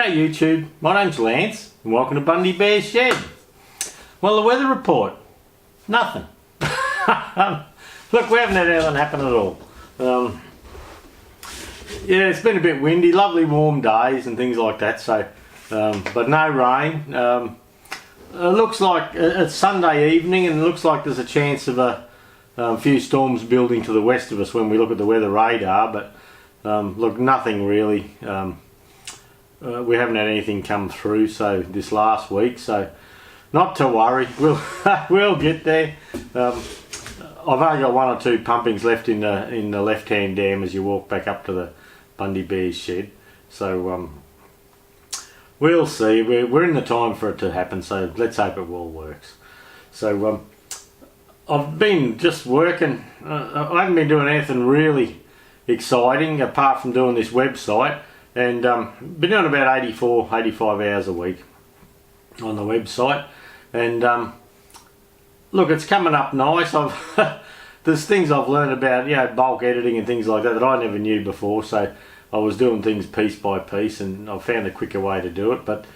G'day YouTube, my name's Lance and welcome to Bundy Bear's Shed. Well, the weather report, nothing. Look, we haven't had anything happen at all. Yeah, it's been a bit windy, lovely warm days and things like that, so but no rain. It looks like it's Sunday evening and it looks like there's a chance of a few storms building to the west of us when we look at the weather radar, but look, nothing really. We haven't had anything come through this last week, so not to worry. We'll get there. I've only got one or two pumpings left in the left-hand dam as you walk back up to the Bundy Bear's shed. So we'll see. We're in the time for it to happen, so let's hope it all works. So I've been just working. I haven't been doing anything really exciting apart from doing this website, and been doing about 85 hours a week on the website, and look, it's coming up nice. There's things I've learned about, you know, bulk editing and things like that I never knew before, so I was doing things piece by piece and I found a quicker way to do it. But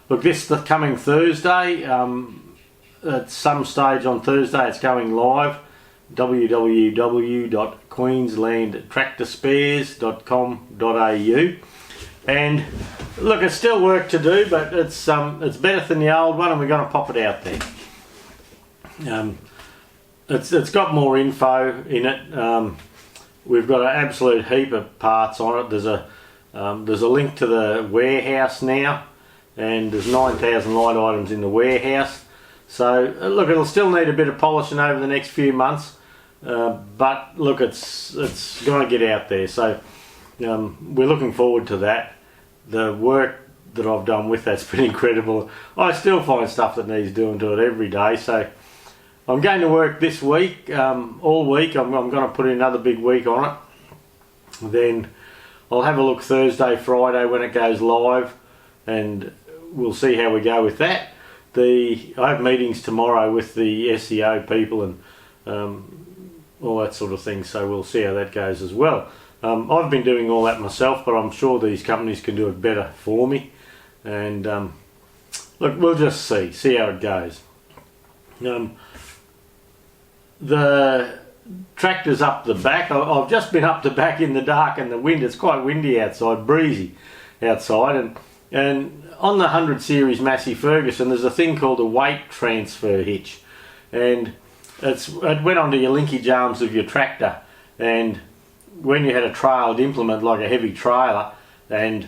look, the coming Thursday, at some stage on Thursday it's going live, www.queenslandtractorspares.com.au, and look, it's still work to do, but it's better than the old one, and we're going to pop it out there. It's got more info in it. We've got an absolute heap of parts on it. There's a link to the warehouse now, and there's 9,000 light items in the warehouse. So look, it'll still need a bit of polishing over the next few months, but look, it's going to get out there. So we're looking forward to that. The work that I've done with that's been incredible. I still find stuff that needs doing to it every day. So I'm going to work this week, all week. I'm going to put in another big week on it. Then I'll have a look Thursday, Friday when it goes live, and we'll see how we go with that. I have meetings tomorrow with the SEO people and all that sort of thing, so we'll see how that goes as well. I've been doing all that myself, but I'm sure these companies can do it better for me, and look, we'll just see how it goes. The tractor's up the back. I've just been up the back in the dark and the wind, it's quite windy outside, breezy outside, and on the 100 series Massey Ferguson there's a thing called a weight transfer hitch, and it went onto your linkage arms of your tractor, and when you had a trailed implement like a heavy trailer and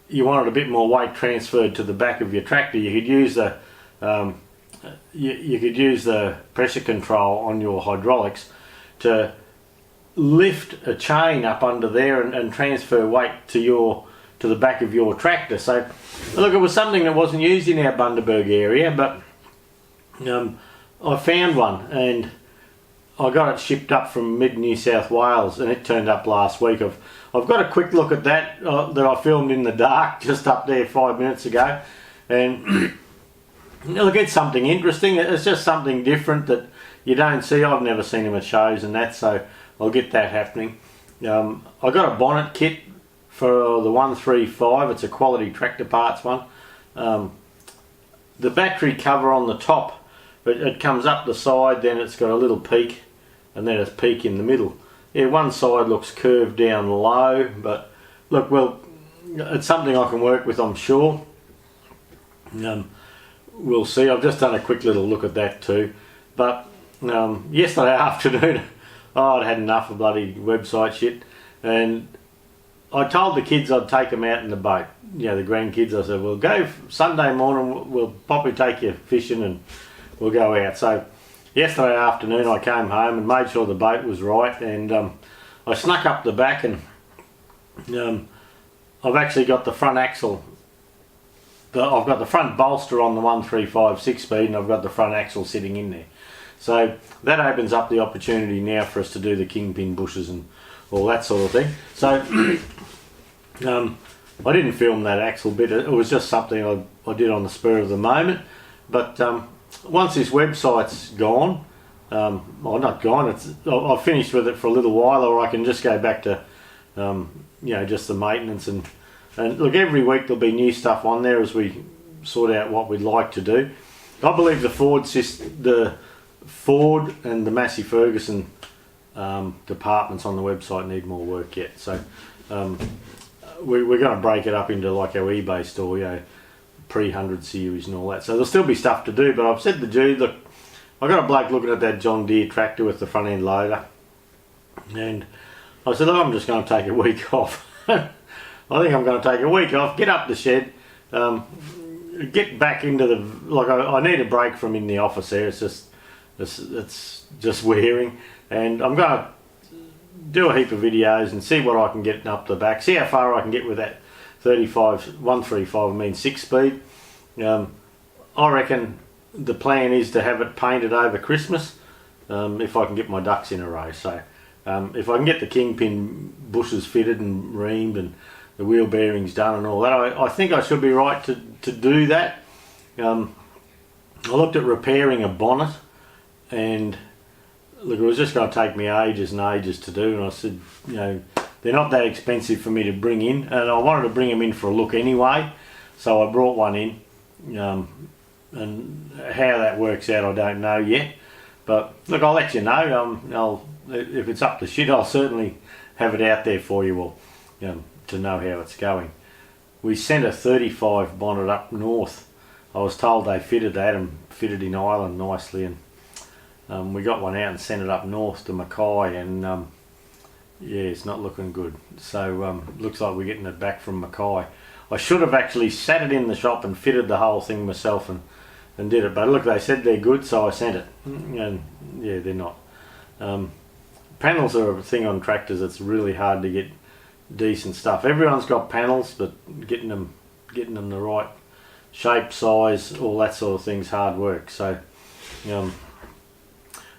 you wanted a bit more weight transferred to the back of your tractor, you could use the you could use the pressure control on your hydraulics to lift a chain up under there and transfer weight to the back of your tractor. So look, it was something that wasn't used in our Bundaberg area, but I found one and I got it shipped up from mid New South Wales, and it turned up last week. I've got a quick look at that that I filmed in the dark just up there 5 minutes ago, and look, it's something interesting. It's just something different that you don't see. I've never seen them at shows and that, so I'll get that happening. I got a bonnet kit for the 135. It's a quality tractor parts one. The battery cover on the top, it comes up the side, then it's got a little peak, and then it's peak in the middle. Yeah, one side looks curved down low, but look, well, it's something I can work with, I'm sure. We'll see. I've just done a quick little look at that too, but yesterday afternoon I'd had enough of bloody website shit, and I told the kids I'd take them out in the boat, you know, the grandkids. I said, well, go Sunday morning, we'll probably take you fishing and we'll go out. So yesterday afternoon I came home and made sure the boat was right, and I snuck up the back, and I've actually got the front axle. I've got the front bolster on the 135 6-speed, and I've got the front axle sitting in there. So that opens up the opportunity now for us to do the kingpin bushes and all that sort of thing. So I didn't film that axle bit. It was just something I did on the spur of the moment. But once this website's gone, well, not gone, I've finished with it for a little while, or I can just go back to you know, just the maintenance and And look, every week there'll be new stuff on there as we sort out what we'd like to do. I believe the Ford and the Massey Ferguson departments on the website need more work yet. So we're going to break it up into like our eBay store, you know, pre-100 series and all that. So there'll still be stuff to do, but I've said to Jude, look, I got a bloke looking at that John Deere tractor with the front end loader, and I said, look, I'm just going to take a week off. I think I'm going to take a week off, get up the shed, get back into the, like I need a break from in the office there. It's just wearing, and I'm going to do a heap of videos and see what I can get up the back, see how far I can get with that 135, I mean 6-speed. I reckon the plan is to have it painted over Christmas, if I can get my ducks in a row. So if I can get the kingpin bushes fitted and reamed and the wheel bearings done and all that, I think I should be right to do that. I looked at repairing a bonnet, and look, it was just going to take me ages and ages to do, and I said, you know, they're not that expensive for me to bring in, and I wanted to bring them in for a look anyway, so I brought one in. And how that works out I don't know yet, but look, I'll let you know. If it's up to shit, I'll certainly have it out there for you all, to know how it's going. We sent a 35 bonnet up north. I was told they had them fitted in Ireland nicely, and we got one out and sent it up north to Mackay, and yeah, it's not looking good. So looks like we're getting it back from Mackay. I should have actually sat it in the shop and fitted the whole thing myself and did it, but look, they said they're good, so I sent it, and yeah, they're not. Panels are a thing on tractors that's really hard to get decent stuff. Everyone's got panels, but getting them the right shape, size, all that sort of thing's hard work. So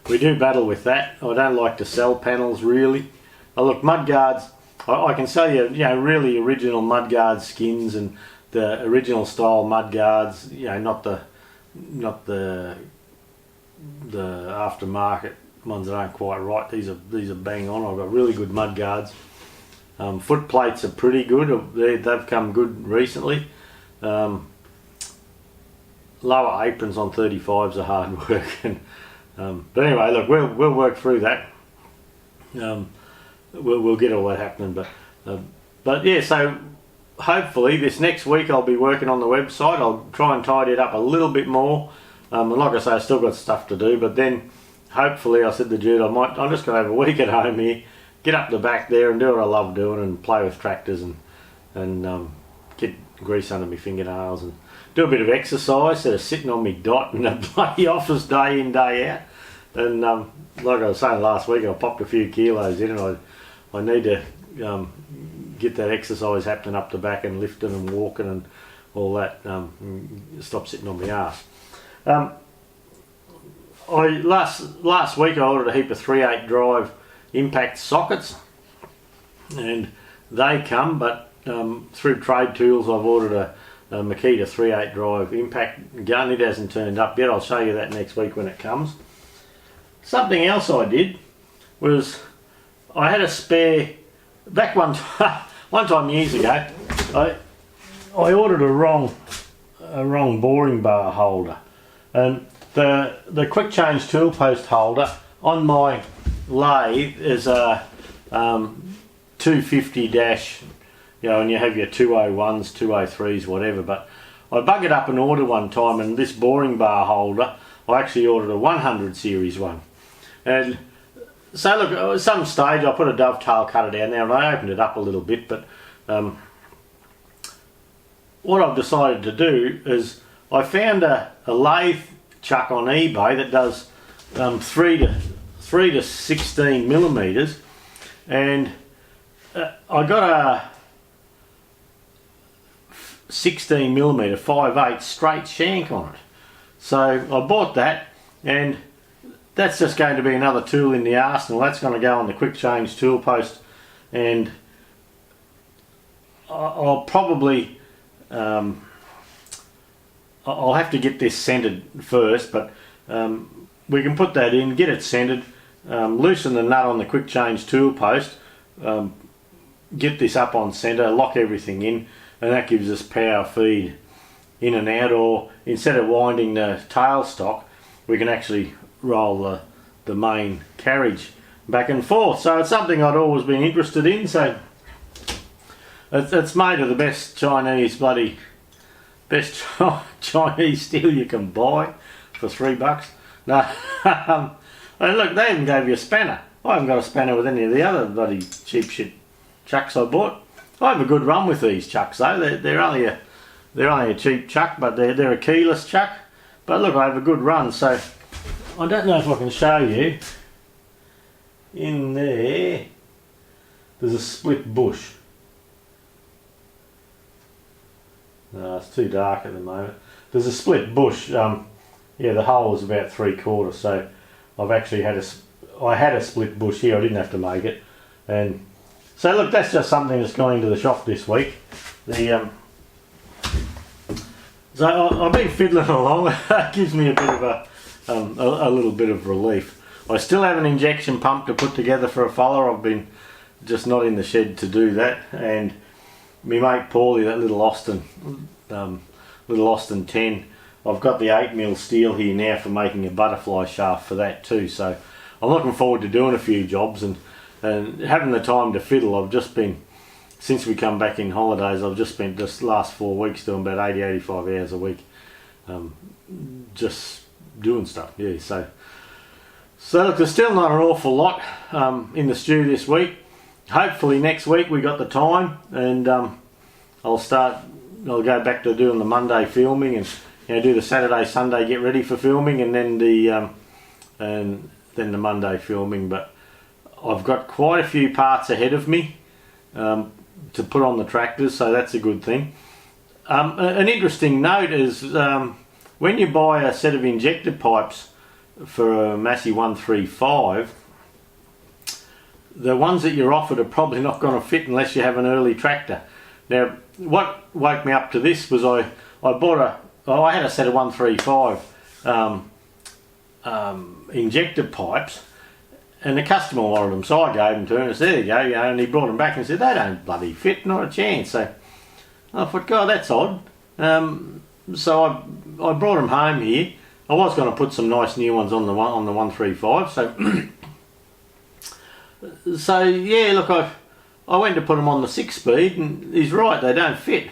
we do battle with that. I don't like to sell panels really. Oh, look, mudguards, I can sell you, really original mudguard skins and the original style mudguards, not the aftermarket ones that aren't quite right. These are bang on. I've got really good mudguards. Foot plates are pretty good. They've come good recently. Lower aprons on 35s are hard work. But anyway, look, we'll work through that. We'll get all that happening. But yeah, so hopefully this next week I'll be working on the website. I'll try and tidy it up a little bit more. And like I say, I've still got stuff to do. But then hopefully, I said to Jude, I'm just going to have a week at home here, get up the back there and do what I love doing and play with tractors and get grease under my fingernails and do a bit of exercise instead of sitting on my dot in the bloody office day in, day out. And like I was saying last week, I popped a few kilos in, and I need to get that exercise happening up the back and lifting and walking and all that. Stop sitting on my ass. Last week I ordered a heap of 3/8 drive impact sockets, and they come, but through Trade Tools I've ordered a Makita 3/8 drive impact gun. It hasn't turned up yet. I'll show you that next week when it comes. Something else I did was I had a spare, back one time years ago, I ordered a wrong boring bar holder, and the quick change tool post holder on my lathe is a 250 dash, and you have your 201s, 203s, whatever. But I buggered up an order one time, and this boring bar holder, I actually ordered a 100 series one. And so look, at some stage I put a dovetail cutter down there and I opened it up a little bit, but what I've decided to do is I found a lathe chuck on eBay that does 3 to 16 millimeters, and I got a 16 millimeter 5/8 straight shank on it. So I bought that, and that's just going to be another tool in the arsenal. That's going to go on the quick change tool post, and I'll probably I'll have to get this centered first, but we can put that in, get it centered, loosen the nut on the quick change tool post, get this up on center, lock everything in, and that gives us power feed in and out, or instead of winding the tailstock, we can actually roll the main carriage back and forth. So it's something I'd always been interested in. So it's made of the best Chinese Chinese steel you can buy for $3. No, and look, they even gave you a spanner. I haven't got a spanner with any of the other bloody cheap shit chucks I bought. I have a good run with these chucks though. They're only a cheap chuck, but they're a keyless chuck. But look, I have a good run. So I don't know if I can show you. In there's a split bush. No, it's too dark at the moment. There's a split bush. Yeah, the hole is about 3/4. So I've actually I had a split bush here. I didn't have to make it. And so look, that's just something that's gone into the shop this week. So I've been fiddling along. It gives me a bit of a little bit of relief. I still have an injection pump to put together for a fella. I've been just not in the shed to do that. And me mate Paulie, that little Austin 10, I've got the 8mm steel here now for making a butterfly shaft for that too. So I'm looking forward to doing a few jobs and having the time to fiddle. I've just been, since we come back in holidays, I've just spent this last 4 weeks doing about 85 hours a week, just doing stuff. Yeah, so look, there's still not an awful lot in the stew this week. Hopefully next week we got the time, and I'll go back to doing the Monday filming, and do the Saturday, Sunday, get ready for filming, and then the Monday filming. But I've got quite a few parts ahead of me to put on the tractors, so that's a good thing. An interesting note is when you buy a set of injector pipes for a Massey 135, the ones that you're offered are probably not going to fit unless you have an early tractor. Now, what woke me up to this was I had a set of 135 injector pipes, and the customer wanted them, so I gave them to him and said, there you go, and he brought them back and said, they don't bloody fit, not a chance. So I thought, God, that's odd. So I brought them home here. I was going to put some nice new ones on the 135, so yeah, look, I went to put them on the 6-speed, and he's right, they don't fit.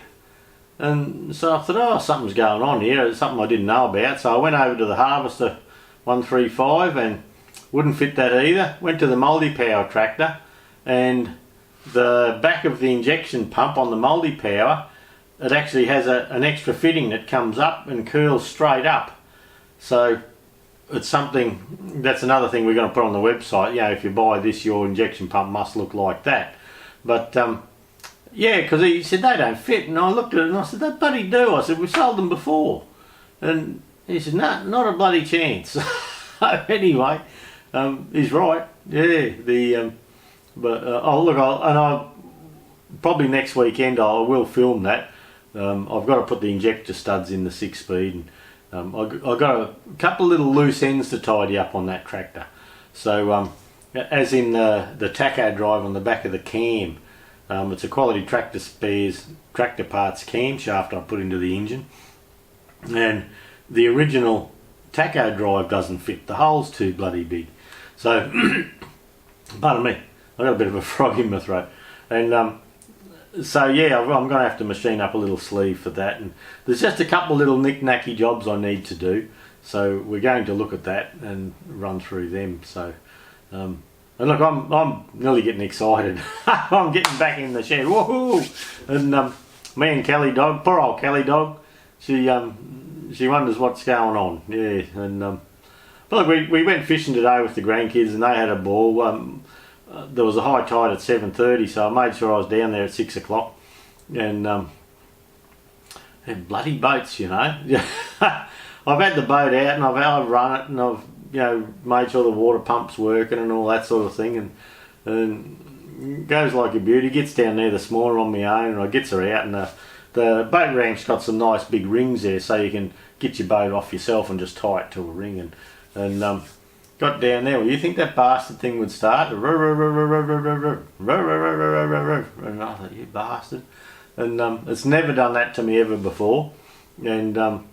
And so I thought, oh, something's going on here, it's something I didn't know about. So I went over to the Harvester 135 and wouldn't fit that either. Went to the multi-power tractor, and the back of the injection pump on the multi-power, it actually has an extra fitting that comes up and curls straight up. So it's something, that's another thing we're going to put on the website. If you buy this, your injection pump must look like that. But yeah, because he said they don't fit, and I looked at it and I said, they bloody do. I said, we've sold them before. And he said, no, not a bloody chance. Anyway, he's right. Yeah, I'll probably next weekend I will film that. I've got to put the injector studs in the 6-speed, and I've got a couple of little loose ends to tidy up on that tractor. So as in the tacho drive on the back of the cam, it's a Quality Tractor Spares tractor parts camshaft I put into the engine, and the original tacho drive doesn't fit. The hole's too bloody big. So pardon me, I've got a bit of a frog in my throat. And so yeah, I'm going to have to machine up a little sleeve for that, and there's just a couple of little knick-knacky jobs I need to do, so we're going to look at that and run through them. So and look, I'm nearly getting excited. I'm getting back in the shed. Woohoo! And me and Kelly dog, poor old Kelly dog, she wonders what's going on. Yeah, and but look, we went fishing today with the grandkids, and they had a ball. There was a high tide at 7:30, so I made sure I was down there at 6 o'clock. And bloody boats, I've had the boat out, and I've run it, and I've made sure the water pump's working and all that sort of thing, and goes like a beauty. Gets down there this morning on my own, and I gets her out, and the boat ramp's got some nice big rings there, so you can get your boat off yourself and just tie it to a ring, and got down there. Well, you think that bastard thing would start? And I thought, you bastard. and it's never done that to me ever before. And I'll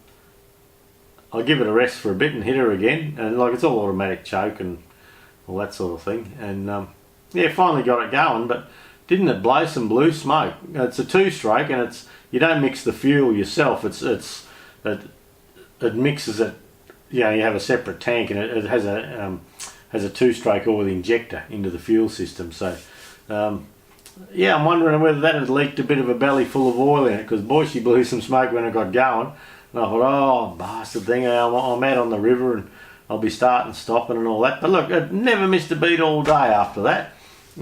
give it a rest for a bit and hit her again, and like it's all automatic choke and all that sort of thing. And yeah, finally got it going, but didn't it blow some blue smoke? It's a 2-stroke, and you don't mix the fuel yourself. It mixes it. You know, you have a separate tank, and it has a 2-stroke oil injector into the fuel system. So yeah, I'm wondering whether that had leaked a bit of a belly full of oil in it, because boy, she blew some smoke when it got going. And I thought, oh bastard thing, I'm out on the river and I'll be starting, stopping and all that. But look, it never missed a beat all day after that.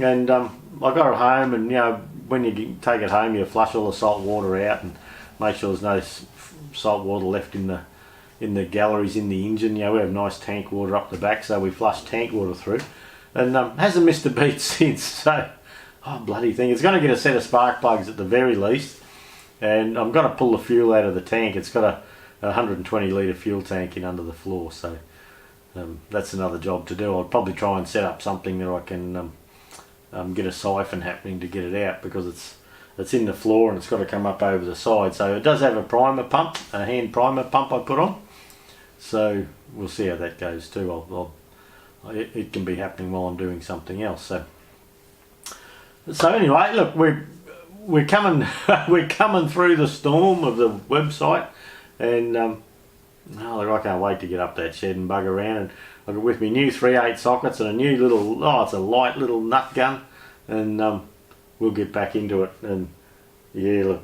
And I got it home, and you know, when you take it home, you flush all the salt water out and make sure there's no salt water left in the galleries in the engine. You know, we have nice tank water up the back, so we flush tank water through, and hasn't missed a beat since. So, oh bloody thing, it's going to get a set of spark plugs at the very least, and I'm going to pull the fuel out of the tank. It's got a 120 litre fuel tank in under the floor, so that's another job to do. I'll probably try and set up something that I can get a siphon happening to get it out, because it's in the floor and it's got to come up over the side. So it does have a primer pump, a hand primer pump I put on, so we'll see how that goes too. It can be happening while I'm doing something else. So anyway, look, we're coming we're coming through the storm of the website, and oh, look, I can't wait to get up that shed and bug around. And I've got with me new 3/8 sockets and a new little, it's a light little nut gun, and we'll get back into it and yeah, look,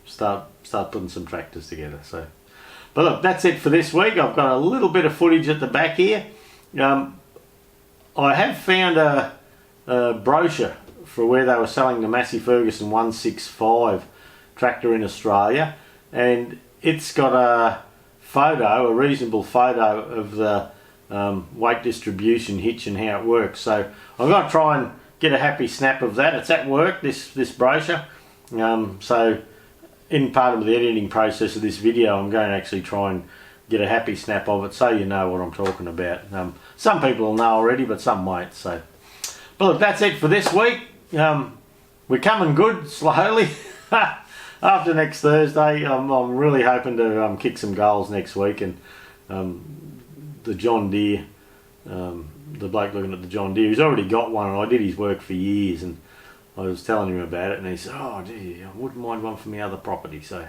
start putting some tractors together. So, but look, that's it for this week. I've got a little bit of footage at the back here. I have found a brochure for where they were selling the Massey Ferguson 165 tractor in Australia, and it's got a photo, a reasonable photo of the weight distribution hitch and how it works. So I'm going to try and get a happy snap of that. It's at work, this brochure. So in part of the editing process of this video, I'm going to actually try and get a happy snap of it, so you know what I'm talking about. Some people will know already, but some won't. So, but look, that's it for this week. We're coming good, slowly. After next Thursday, I'm really hoping to kick some goals next week, and the John Deere, the bloke looking at the John Deere, he's already got one, and I did his work for years, and I was telling him about it, and he said, oh gee, I wouldn't mind one for my other property. So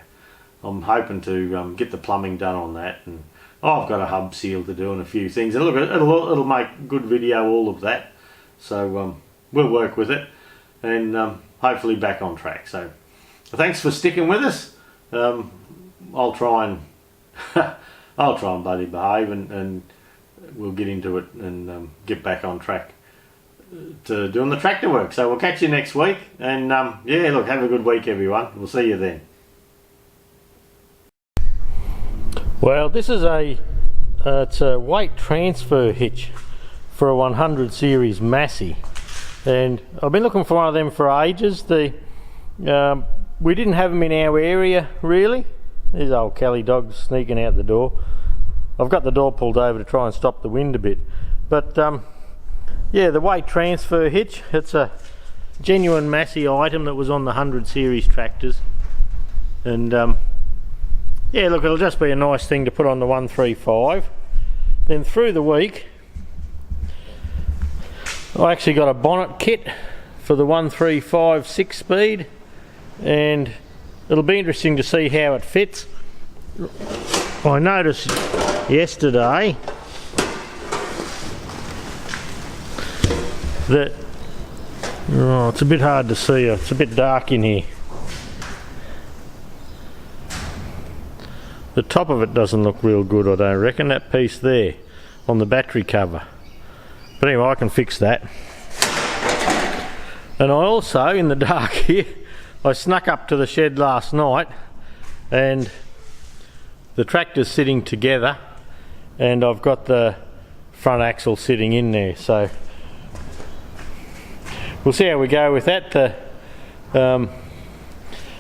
I'm hoping to get the plumbing done on that, and I've got a hub seal to do and a few things, and look, it'll make good video, all of that. So we'll work with it, and hopefully back on track. So thanks for sticking with us. I'll try and bloody behave, and we'll get into it and get back on track to doing the tractor work. So we'll catch you next week, and yeah, look, have a good week everyone. We'll see you then. Well, this is it's a weight transfer hitch for a 100 series Massey, and I've been looking for one of them for ages. We didn't have them in our area really. There's old Kelly dogs sneaking out the door. I've got the door pulled over to try and stop the wind a bit, but yeah, the weight transfer hitch, it's a genuine Massey item that was on the 100 series tractors, and yeah, look, it'll just be a nice thing to put on the 135. Then through the week, I actually got a bonnet kit for the 135 6-speed, and it'll be interesting to see how it fits. I noticed yesterday that, oh, it's a bit hard to see, it's a bit dark in here. The top of it doesn't look real good, I don't reckon, that piece there on the battery cover. But anyway, I can fix that. And I also, in the dark here, I snuck up to the shed last night, and the tractor's sitting together, and I've got the front axle sitting in there. So we'll see how we go with that.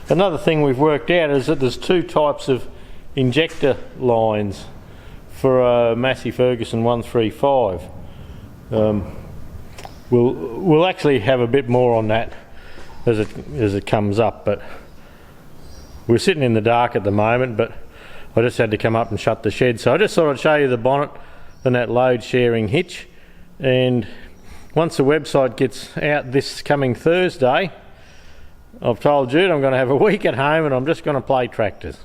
Another thing we've worked out is that there's two types of injector lines for a Massey Ferguson 135. We'll actually have a bit more on that as it comes up, but we're sitting in the dark at the moment, but I just had to come up and shut the shed. So I just thought I'd show you the bonnet and that load sharing hitch. And once the website gets out this coming Thursday, I've told Jude I'm going to have a week at home and I'm just going to play tractors.